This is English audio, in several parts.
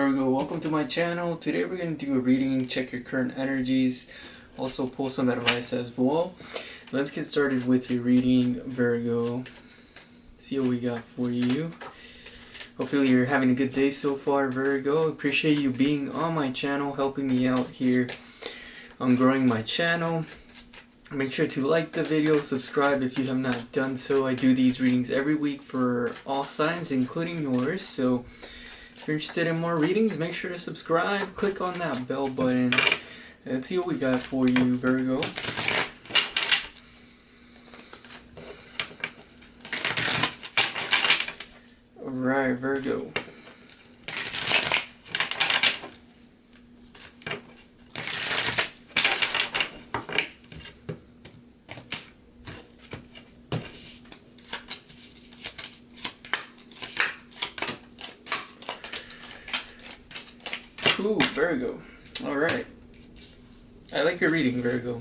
Virgo, welcome to my channel. Today we're going to do a reading, check your current energies, also pull some advice as well. Let's get started with your reading, Virgo. See what we got for you. Hopefully you're having a good day so far, Virgo. Appreciate you being on my channel, helping me out here on growing my channel. Make sure to like the video, subscribe if you have not done so. I do these readings every week for all signs, including yours. So if you're interested in more readings, make sure to subscribe. Click on that bell button. Let's see what we got for you, Virgo. Alright, Virgo. Ooh, Virgo. Alright. I like your reading, Virgo.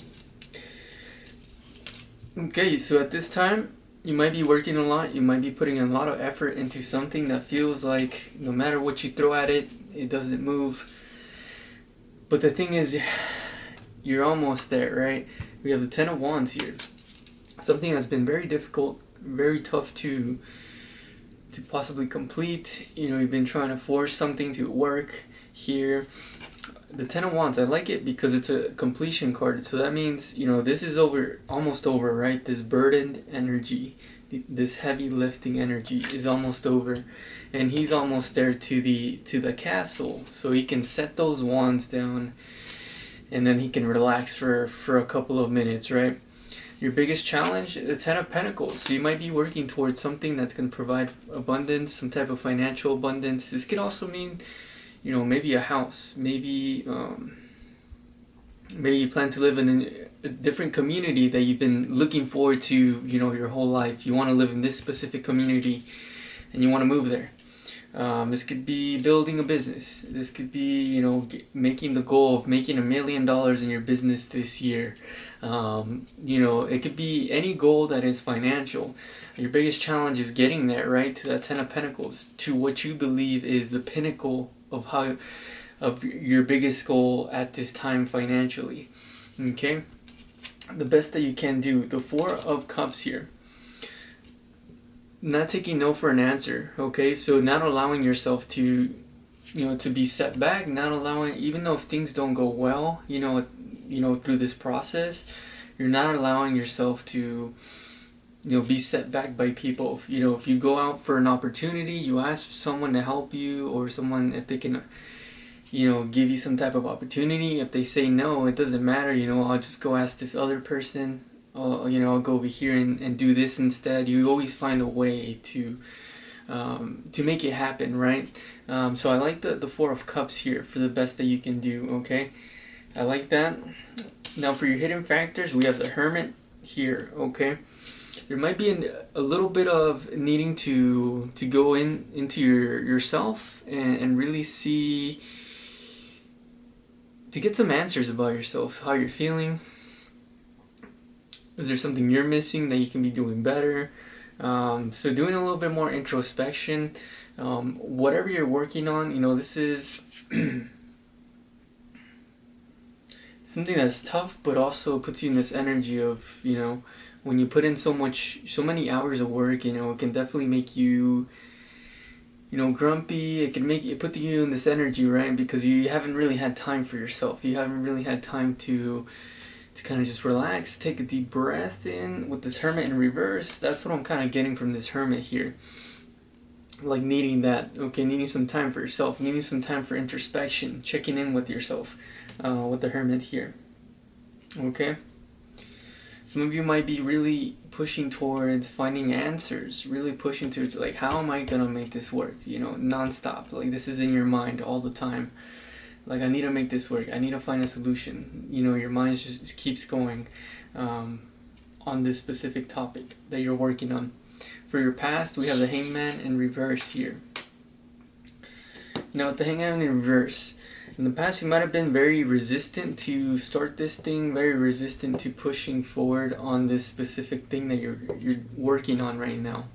Okay, so at this time, you might be working a lot. You might be putting a lot of effort into something that feels like no matter what you throw at it, it doesn't move. But the thing is, you're almost there, right? We have the Ten of Wands here. Something that's been very difficult, very tough to possibly complete. You know, you've been trying to force something to work here. The Ten of Wands, I like it because it's a completion card. So that means, you know, this is over, almost over, right? This burdened energy, this heavy lifting energy is almost over. And he's almost there to the castle. So he can set those wands down and then he can relax for a couple of minutes, right? Your biggest challenge, the Ten of Pentacles. So you might be working towards something that's going to provide abundance, some type of financial abundance. This could also mean, you know, maybe a house. Maybe maybe you plan to live in a different community that you've been looking forward to, you know, your whole life. You want to live in this specific community and you want to move there. This could be building a business. This could be, you know, making the goal of making $1 million in your business this year. You know, it could be any goal that is financial. Your biggest challenge is getting there, right? To that Ten of Pentacles, to what you believe is the pinnacle of your biggest goal at this time financially. Okay? The best that you can do. The Four of Cups here. Not taking no for an answer, okay? So not allowing yourself to, you know, to be set back, not allowing, even though if things don't go well, you know, through this process, you're not allowing yourself to, you know, be set back by people. You know, if you go out for an opportunity, you ask someone to help you or someone if they can, you know, give you some type of opportunity. If they say no, it doesn't matter, you know, I'll just go ask this other person. You know, I'll go over here and do this instead. You always find a way to make it happen, right? So I like the Four of Cups here for the best that you can do, okay? I like that. Now for your hidden factors, we have the Hermit here, okay? There might be a little bit of needing to go into yourself and really see, to get some answers about yourself, how you're feeling. Is there something you're missing that you can be doing better? So doing a little bit more introspection. Whatever you're working on, you know, this is something that's tough, but also puts you in this energy of, you know, when you put in so many hours of work, you know, it can definitely make you, you know, grumpy. It can put you in this energy, right? Because you haven't really had time for yourself. You haven't really had time to kind of just relax, take a deep breath in with this Hermit in reverse. That's what I'm kind of getting from this Hermit here. Like needing that, okay, needing some time for yourself, needing some time for introspection, checking in with yourself, with the Hermit here. Okay? Some of you might be really pushing towards finding answers, really pushing towards like, how am I gonna make this work? You know, nonstop. Like this is in your mind all the time. Like, I need to make this work. I need to find a solution. You know, your mind just keeps going on this specific topic that you're working on. For your past, we have the Hangman in reverse here. Now, with the Hangman in reverse, in the past you might have been very resistant to start this thing, very resistant to pushing forward on this specific thing that you're working on right now.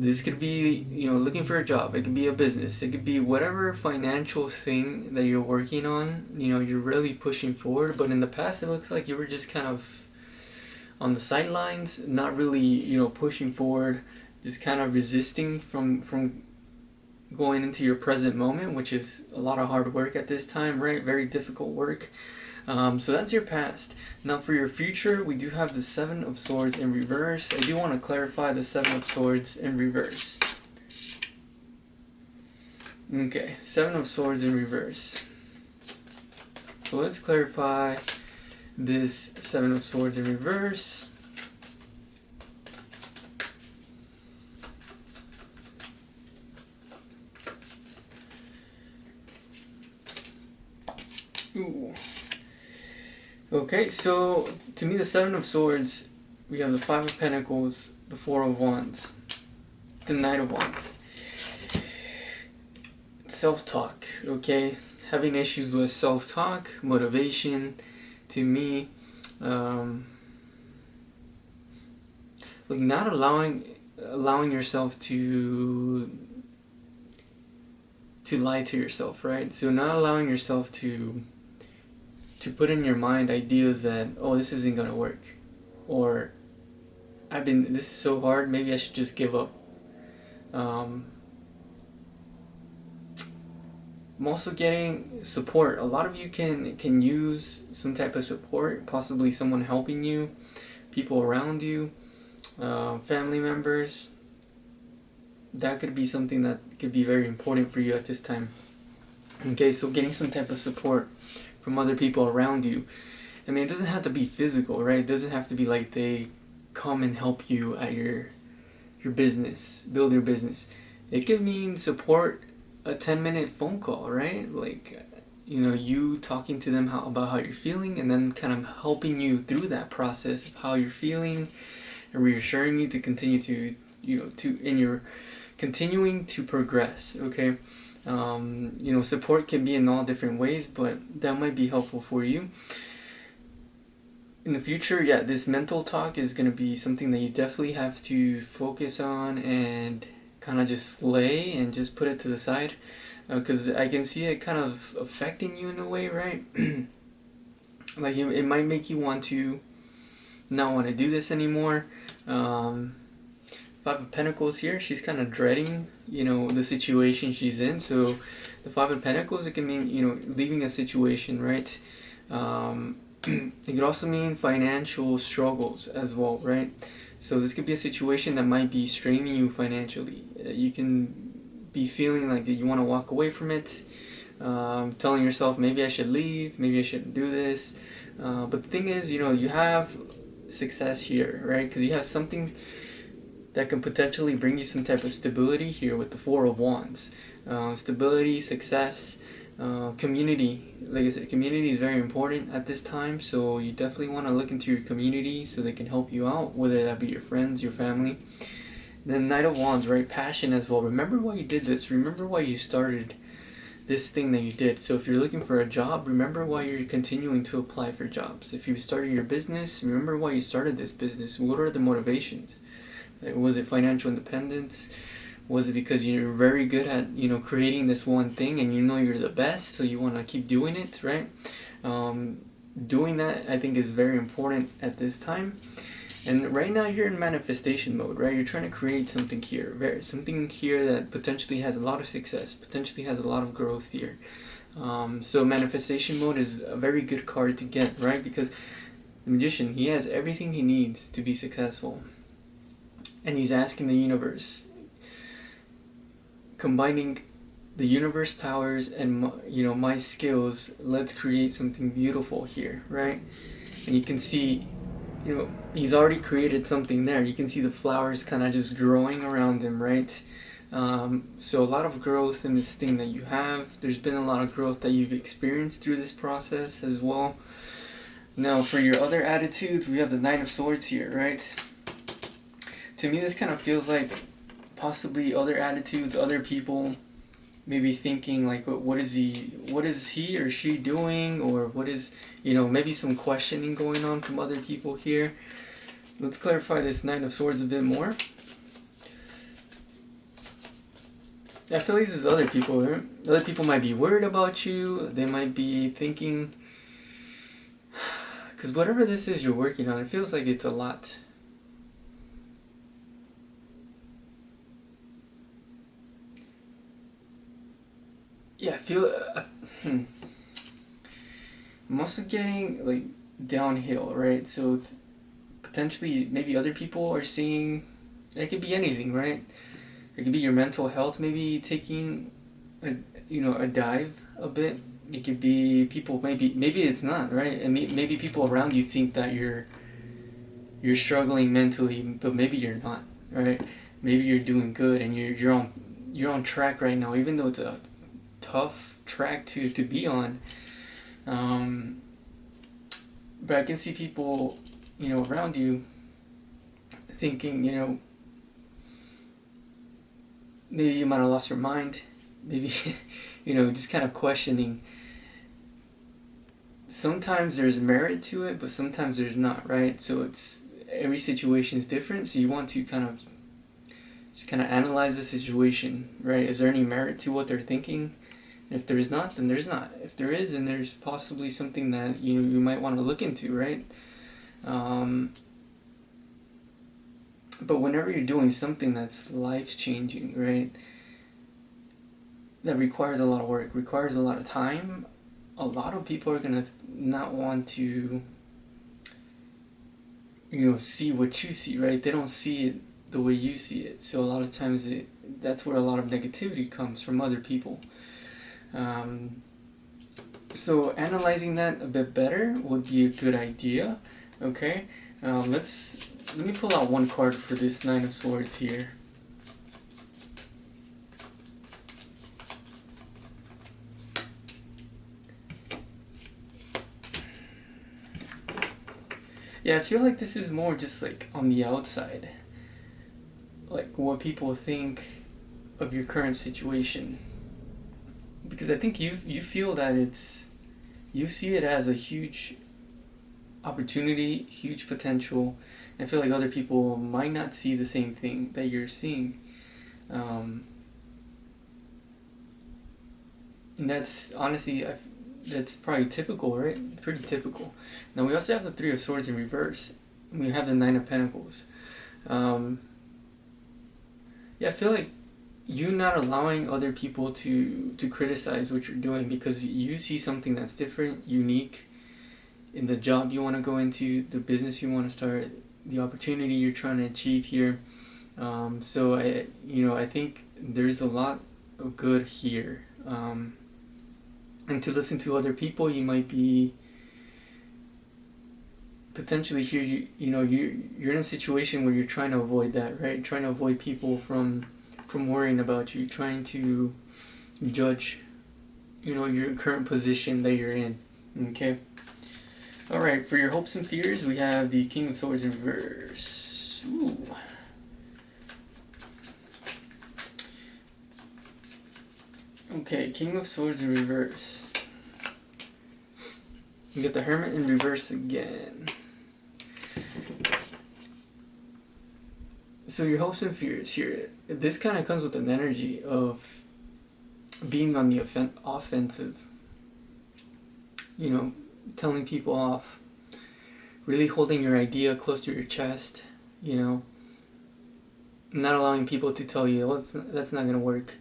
This could be, looking for a job. It could be a business. It could be whatever financial thing that you're working on. You're really pushing forward. But in the past, it looks like you were just kind of on the sidelines, not really, pushing forward, just kind of resisting from going into your present moment, which is a lot of hard work at this time, right? Very difficult work. So that's your past. Now for your future, we do have the Seven of Swords in reverse. I do want to clarify the Seven of Swords in reverse. Okay, Seven of Swords in reverse. So let's clarify this Seven of Swords in reverse. Ooh. Okay, so to me the Seven of Swords, we have the Five of Pentacles, the Four of Wands, the Knight of Wands. Self-talk, okay? Having issues with self-talk, motivation, to me, like not allowing yourself to lie to yourself, right? So not allowing yourself to put in your mind ideas that, oh, this isn't gonna work, or this is so hard, maybe I should just give up. I'm also getting support. A lot of you can use some type of support, possibly someone helping you, people around you, family members. That could be something that could be very important for you at this time. Okay, so getting some type of support from other people around you. I mean, it doesn't have to be physical, right? It doesn't have to be like they come and help you at your business, build your business. It could mean support, a 10-minute phone call, right? Like, you talking to them about how you're feeling, and then kind of helping you through that process of how you're feeling, and reassuring you to continue to, continuing to progress, okay? Support can be in all different ways, but that might be helpful for you. In the future, yeah, this mental talk is going to be something that you definitely have to focus on and kind of just slay and just put it to the side, because I can see it kind of affecting you in a way, right? Like it might make you want to not want to do this anymore. Five of Pentacles here, she's kind of dreading, the situation she's in. So the Five of Pentacles, it can mean, leaving a situation, right? It could also mean financial struggles as well, right? So this could be a situation that might be straining you financially. You can be feeling like that you want to walk away from it, telling yourself, maybe I should leave, maybe I shouldn't do this. But the thing is, you have success here, right? Because you have something that can potentially bring you some type of stability here with the Four of Wands. Stability, success, community. Like I said, community is very important at this time, so you definitely want to look into your community so they can help you out, whether that be your friends, your family. Then Knight of Wands, right? Passion as well. Remember why you did this. Remember why you started this thing that you did. So if you're looking for a job, remember why you're continuing to apply for jobs. If you started your business, remember why you started this business. What are the motivations? Was it financial independence? Was it because you're very good at, creating this one thing and you're the best, so you want to keep doing it, right? Doing that, I think, is very important at this time. And right now you're in manifestation mode, right? You're trying to create something here, something here that potentially has a lot of success, potentially has a lot of growth here. So manifestation mode is a very good card to get, right? Because the Magician, he has everything he needs to be successful. And he's asking the universe, combining the universe powers and my skills, let's create something beautiful here, right? And you can see, he's already created something there. You can see the flowers kind of just growing around him, right? So a lot of growth in this thing that you have. There's been a lot of growth that you've experienced through this process as well. Now for your other attitudes, we have the Knight of Swords here, right? To me, this kind of feels like possibly other attitudes, other people maybe thinking like, what is he or she doing, or what is, maybe some questioning going on from other people here. Let's clarify this Knight of Swords a bit more. I feel like this is other people. Right? Other people might be worried about you. They might be thinking, because whatever this is you're working on, it feels like it's a lot. Yeah, I feel. I'm also getting like downhill, right? So potentially, maybe other people are seeing. It could be anything, right? It could be your mental health, maybe taking a a dive a bit. It could be people, maybe it's not, right? And maybe people around you think that you're struggling mentally, but maybe you're not, right? Maybe you're doing good and you're on track right now, even though it's a tough track to be on. Um, but I can see people, around you thinking, maybe you might have lost your mind. Maybe, just kind of questioning. Sometimes there's merit to it, but sometimes there's not, right? So every situation is different. So you want to just kind of analyze the situation, right? Is there any merit to what they're thinking? And if there's not, then there's not. If there is, then there's possibly something that you might want to look into, right? But whenever you're doing something that's life changing, right? That requires a lot of work, requires a lot of time. A lot of people are gonna not want to, see what you see, right? They don't see it the way you see it. So a lot of times that's where a lot of negativity comes from other people. So analyzing that a bit better would be a good idea. Okay, let me pull out one card for this Nine of Swords here. Yeah, I feel like this is more just like on the outside, like what people think of your current situation. Because I think you feel that you see it as a huge opportunity, huge potential. And I feel like other people might not see the same thing that you're seeing. And that's honestly, that's probably typical, right? Pretty typical. Now we also have the Three of Swords in reverse. We have the Nine of Pentacles. Yeah, I feel like you not allowing other people to criticize what you're doing because you see something that's different, unique in the job you want to go into, the business you want to start, the opportunity you're trying to achieve here. So I think there's a lot of good here. And to listen to other people, you might be potentially here. You're in a situation where you're trying to avoid that, right? Trying to avoid people from worrying about you, trying to judge, your current position that you're in. Okay. All right. For your hopes and fears, we have the King of Swords in reverse. Ooh. Okay, King of Swords in reverse. You get the Hermit in reverse again. So your hopes and fears here. This kind of comes with an energy of being on the offensive. Telling people off. Really holding your idea close to your chest. Not allowing people to tell you, that's not going to work.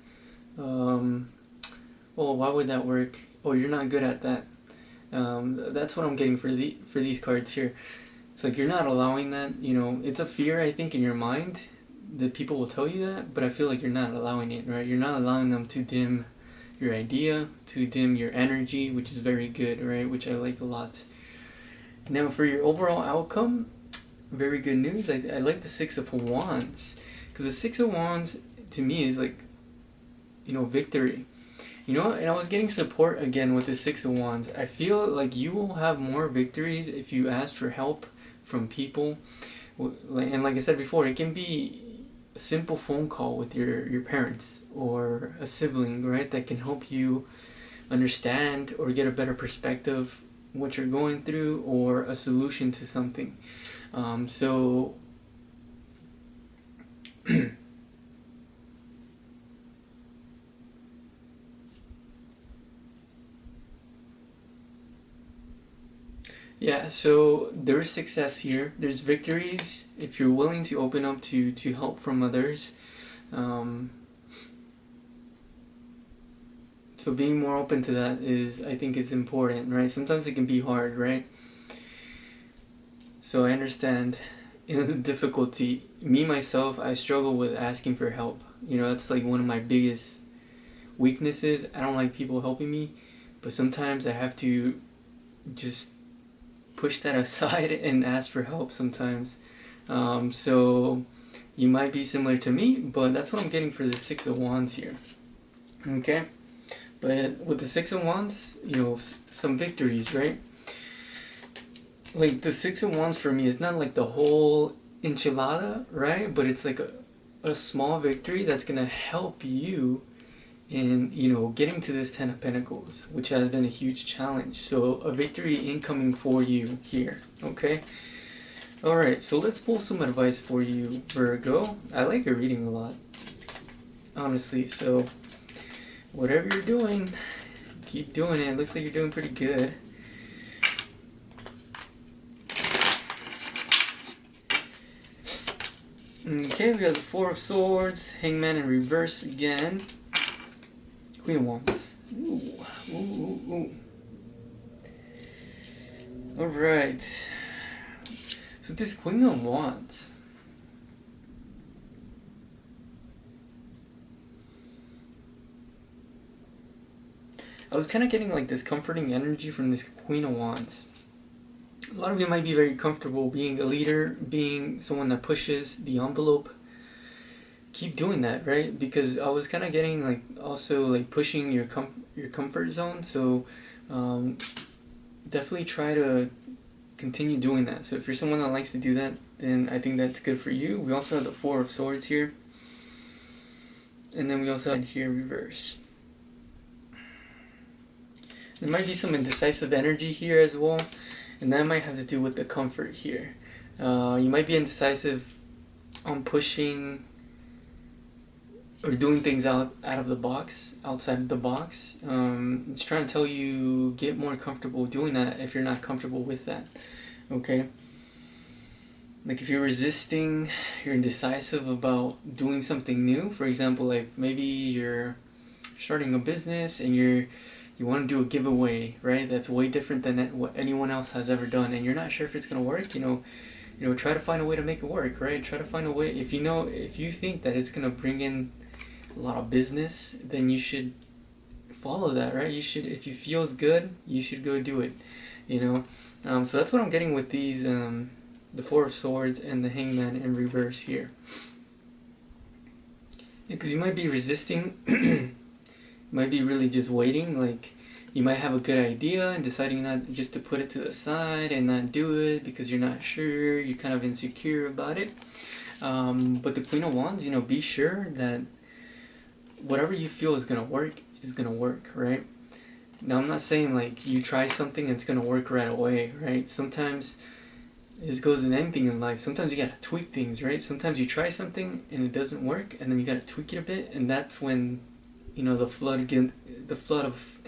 Well, why would that work? Oh, you're not good at that. That's what I'm getting for these cards here. It's like you're not allowing that. It's a fear, I think, in your mind that people will tell you that, but I feel like you're not allowing it, right? You're not allowing them to dim your idea, to dim your energy, which is very good, right? Which I like a lot. Now, for your overall outcome, very good news. I like the Six of Wands, because the Six of Wands to me is like, victory. And I was getting support again with the Six of Wands. I feel like you will have more victories if you ask for help from people. And like I said before, it can be a simple phone call with your parents or a sibling, right? That can help you understand or get a better perspective what you're going through or a solution to something. So Yeah, so there's success here. There's victories if you're willing to open up to help from others. Um, so being more open to that is, I think, is important, right? Sometimes it can be hard, right? So I understand, the difficulty. Me myself, I struggle with asking for help. That's like one of my biggest weaknesses. I don't like people helping me, but sometimes I have to just push that aside and ask for help sometimes. So you might be similar to me, but that's what I'm getting for the Six of Wands here. Okay? But with the Six of Wands, some victories, right? Like the Six of Wands for me is not like the whole enchilada, right? But it's like a small victory that's going to help you in getting to this Ten of Pentacles, which has been a huge challenge. So a victory incoming for you here. Okay, all right, so let's pull some advice for you, Virgo. I like your reading a lot, honestly. So whatever you're doing, keep doing it. Looks like you're doing pretty good. Okay, we have the Four of Swords, Hangman in reverse again, Queen of Wands. Ooh, ooh, ooh, ooh. All right. So this Queen of Wands. I was kind of getting like this comforting energy from this Queen of Wands. A lot of you might be very comfortable being a leader, being someone that pushes the envelope. Keep doing that, right? Because I was kind of getting like also like pushing your comfort zone. So definitely try to continue doing that. So if you're someone that likes to do that, then I think that's good for you. We also have the Four of Swords here, and then we also have here reverse. There might be some indecisive energy here as well, and that might have to do with the comfort here. You might be indecisive on pushing or doing things outside of the box. It's trying to tell you get more comfortable doing that if you're not comfortable with that. Okay? Like if you're resisting, you're indecisive about doing something new. For example, like maybe you're starting a business and you want to do a giveaway, right? That's way different than what anyone else has ever done, and you're not sure if it's gonna work. Try to find a way to make it work, right? Try to find a way. If you think that it's gonna bring in a lot of business, then you should follow that, right? You should, if it feels good, you should go do it. So that's what I'm getting with these, the Four of Swords and the Hangman in reverse here. Because you might be resisting. Might be really just waiting. Like you might have a good idea and deciding not just to put it to the side and not do it because you're not sure, you're kind of insecure about it. But the Queen of Wands, be sure that whatever you feel is gonna work, right? Now I'm not saying like you try something and it's gonna work right away, right? Sometimes this goes in anything in life. Sometimes you gotta tweak things, right? Sometimes you try something and it doesn't work, and then you gotta tweak it a bit, and that's when the flood of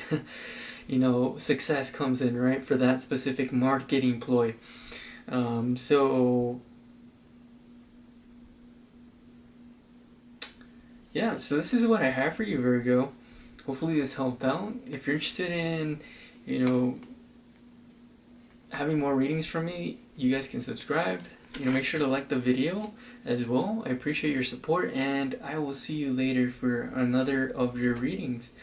success comes in, right, for that specific marketing ploy. So this is what I have for you, Virgo. Hopefully this helped out. If you're interested in having more readings from me, you guys can subscribe. Make sure to like the video as well. I appreciate your support, and I will see you later for another of your readings.